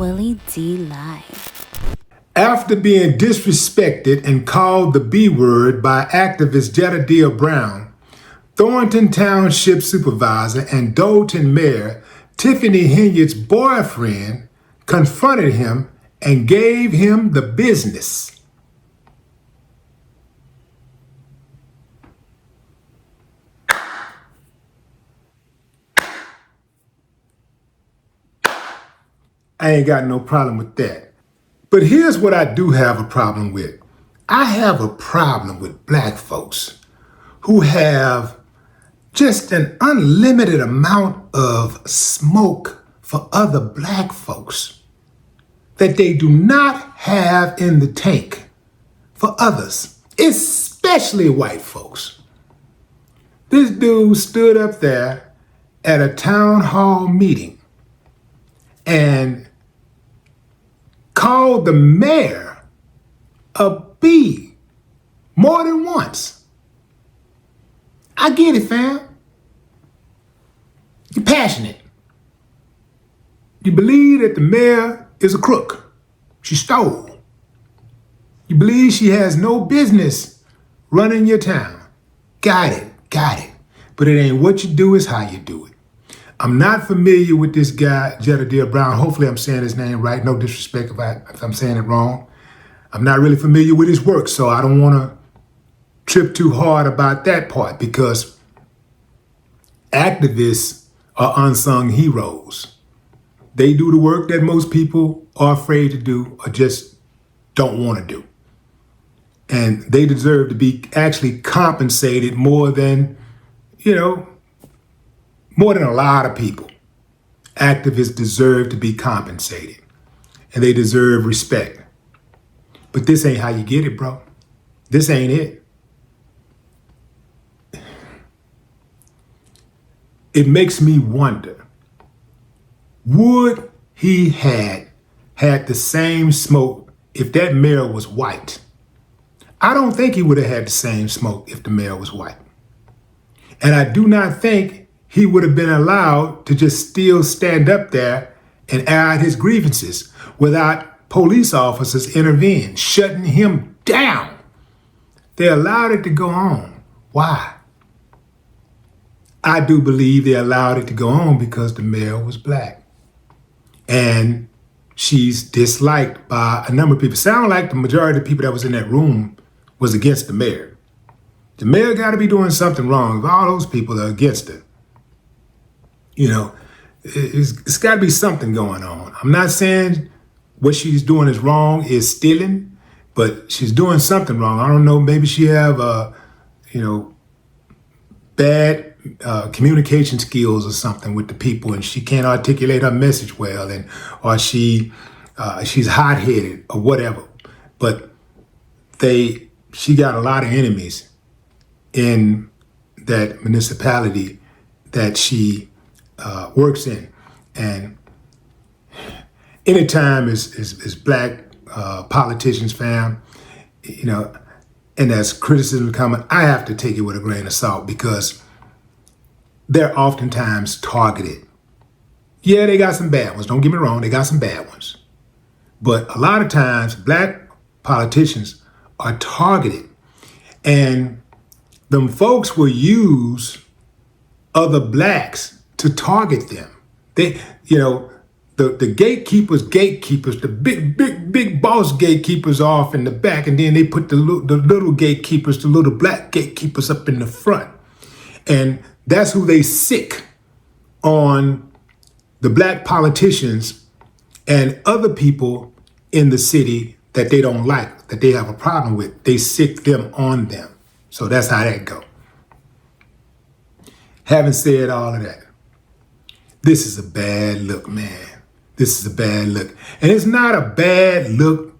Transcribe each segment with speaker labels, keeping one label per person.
Speaker 1: Willie D. Live.
Speaker 2: After being disrespected and called the B word by activist Jedediah Brown, Thornton Township Supervisor and Dolton Mayor Tiffany Henyard's boyfriend confronted him and gave him the business. I ain't got no problem with that. But here's what I do have a problem with. I have a problem with black folks who have just an unlimited amount of smoke for other black folks that they do not have in the tank for others, especially white folks. This dude stood up there at a town hall meeting and called the mayor a B more than once. I get it, fam. You're passionate. You believe that the mayor is a crook. She stole. You believe she has no business running your town. Got it. But it ain't what you do, it's how you do it. I'm not familiar with this guy, Jedediah Brown. Hopefully I'm saying his name right. No disrespect if I'm saying it wrong. I'm not really familiar with his work, so I don't want to trip too hard about that part because activists are unsung heroes. They do the work that most people are afraid to do or just don't want to do. And they deserve to be actually compensated more than a lot of people. Activists deserve to be compensated and they deserve respect. But this ain't how you get it, bro. This ain't it. It makes me wonder, would he had the same smoke if that mayor was white? I don't think he would have had the same smoke if the mayor was white. And I do not think he would have been allowed to just still stand up there and air out his grievances without police officers intervening, shutting him down. They allowed it to go on. Why? I do believe they allowed it to go on because the mayor was black. And she's disliked by a number of people. Sound like the majority of the people that was in that room was against the mayor. The mayor got to be doing something wrong if all those people are against her. It's got to be something going on. I'm not saying what she's doing is wrong, is stealing, but she's doing something wrong. I don't know, maybe she have, bad communication skills or something with the people and she can't articulate her message well or she's hot-headed or whatever. But she got a lot of enemies in that municipality that she works in. And anytime is black politicians, fam, and as criticism coming, I have to take it with a grain of salt because they're oftentimes targeted. Yeah, they got some bad ones. Don't get me wrong, they got some bad ones. But a lot of times, black politicians are targeted. And them folks will use other blacks to target them. The gatekeepers, the big boss gatekeepers off in the back, and then they put the little gatekeepers, the little black gatekeepers up in the front. And that's who they sick on the black politicians and other people in the city that they don't like, that they have a problem with. They sick them on them. So that's how that go. Having said all of that, this is a bad look, man. This is a bad look. And it's not a bad look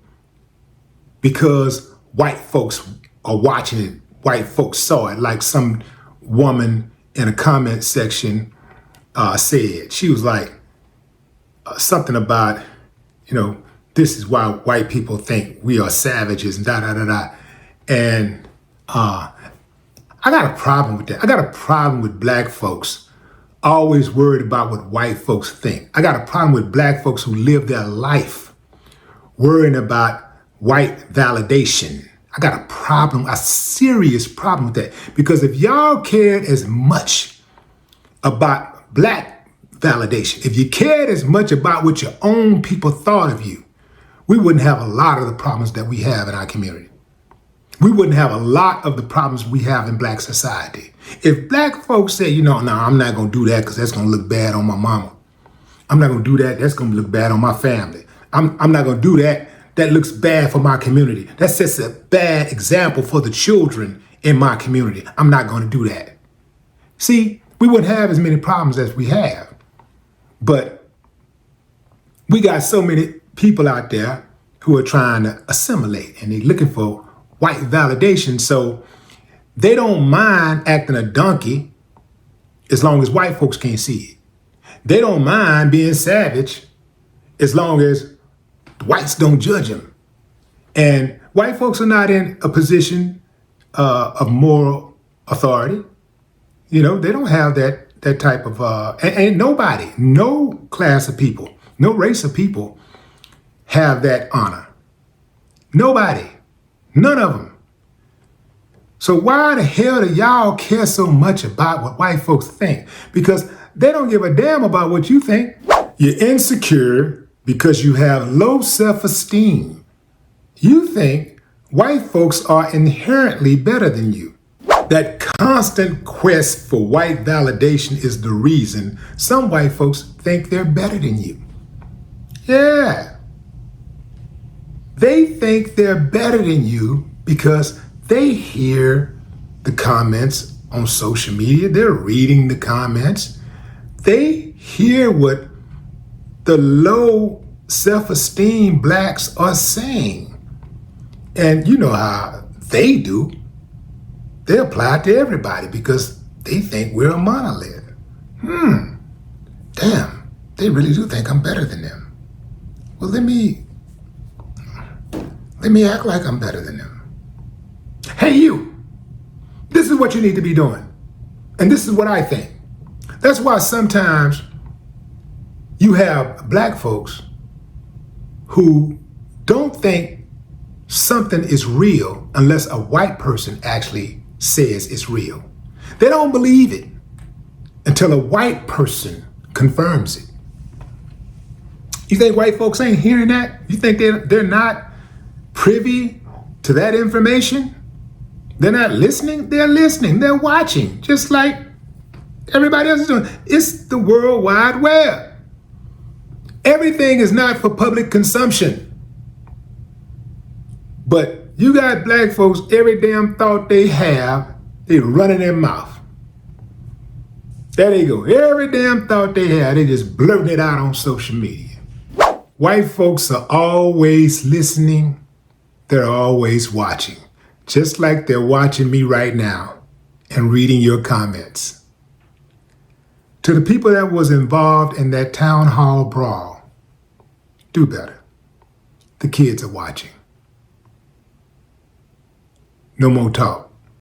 Speaker 2: because white folks are watching it. White folks saw it, like some woman in a comment section said. She was like, something about, this is why white people think we are savages and da-da-da-da. And I got a problem with that. I got a problem with black folks always worried about what white folks think. I got a problem with black folks who live their life worrying about white validation. I got a problem, a serious problem with that. Because if y'all cared as much about black validation, if you cared as much about what your own people thought of you, we wouldn't have a lot of the problems that we have in our community. We wouldn't have a lot of the problems we have in black society. If black folks say, no, I'm not going to do that because that's going to look bad on my mama. I'm not going to do that. That's going to look bad on my family. I'm not going to do that. That looks bad for my community. That sets a bad example for the children in my community. I'm not going to do that. See, we wouldn't have as many problems as we have. But we got so many people out there who are trying to assimilate and they're looking for white validation. So they don't mind acting a donkey as long as white folks can't see it. They don't mind being savage as long as the whites don't judge them. And white folks are not in a position of moral authority. They don't have that type of, and nobody, no class of people, no race of people have that honor. Nobody, none of them. So why the hell do y'all care so much about what white folks think? Because they don't give a damn about what you think. You're insecure because you have low self-esteem. You think white folks are inherently better than you. That constant quest for white validation is the reason some white folks think they're better than you. Yeah. They think they're better than you because they hear the comments on social media. They're reading the comments. They hear what the low self-esteem blacks are saying. And you know how they do. They apply it to everybody because they think we're a monolith. Damn, they really do think I'm better than them. Well, let me act like I'm better than them. Hey, you, this is what you need to be doing. And this is what I think. That's why sometimes you have black folks who don't think something is real unless a white person actually says it's real. They don't believe it until a white person confirms it. You think white folks ain't hearing that? You think they're not privy to that information? They're not listening? They're listening. They're watching, just like everybody else is doing. It's the World Wide Web. Everything is not for public consumption. But you got black folks, every damn thought they have, they run in their mouth. There they go. Every damn thought they have, they just blurting it out on social media. White folks are always listening. They're always watching. Just like they're watching me right now and reading your comments. To the people that was involved in that town hall brawl, do better. The kids are watching. No more talk.